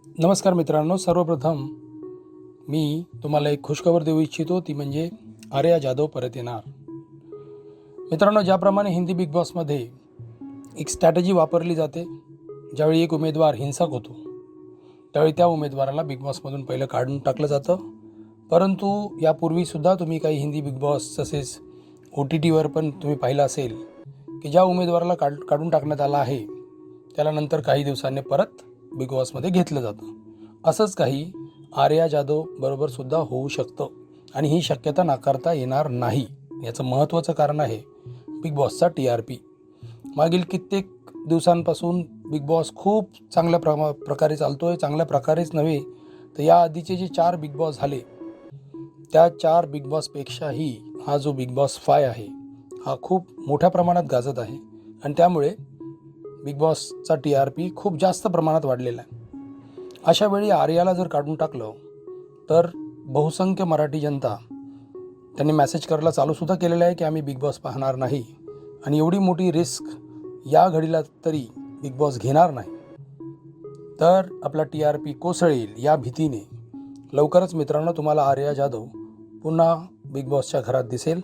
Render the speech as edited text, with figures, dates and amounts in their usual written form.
नमस्कार मित्रांनो, सर्वप्रथम मी तुम्हाला एक खुशखबर देऊ इच्छितो, ती म्हणजे आर्या जाधव परत येणार. मित्रांनो, ज्याप्रमाणे हिंदी बिग बॉसमध्ये एक स्ट्रॅटेजी वापरली जाते, ज्यावेळी एक उमेदवार हिंसक होतो त्यावेळी त्या उमेदवाराला बिग बॉसमधून पहिलं काढून टाकलं जातं. परंतु यापूर्वीसुद्धा तुम्ही काही हिंदी बिग बॉस तसेच OTTवर पण तुम्ही पाहिलं असेल की ज्या उमेदवाराला काढून टाकण्यात आला आहे त्याला नंतर काही दिवसांनी परत बिग बॉसमध्ये घेतलं जातं. असंच काही आर्या जाधव बरोबर सुद्धा होऊ शकतं आणि ही शक्यता नाकारता येणार नाही. याचं महत्त्वाचं कारण आहे बिग बॉसचा TRP. मागील कित्येक दिवसांपासून बिग बॉस खूप चांगल्या प्रकारे चालतो आहे. चांगल्या प्रकारेच नव्हे तर या आधीचे जे 4 बिग बॉस झाले त्या 4 बिग बॉसपेक्षाही हा जो बिग बॉस 5 आहे हा खूप मोठ्या प्रमाणात गाजत आहे आणि त्यामुळे बिग बॉसचा TRP खूप जास्त प्रमाणात वाढलेला आहे. अशा वेळी आर्याला जर काढून टाकलं तर बहुसंख्य मराठी जनता त्यांनी मेसेज करायला चालूसुद्धा केलेलं आहे की आम्ही बिग बॉस पाहणार नाही आणि एवढी मोठी रिस्क या घडीला तरी बिग बॉस घेणार नाही तर आपला TRP कोसळेल या भीतीने लवकरच मित्रांनो तुम्हाला आर्या जाधव पुन्हा बिग बॉसच्या घरात दिसेल.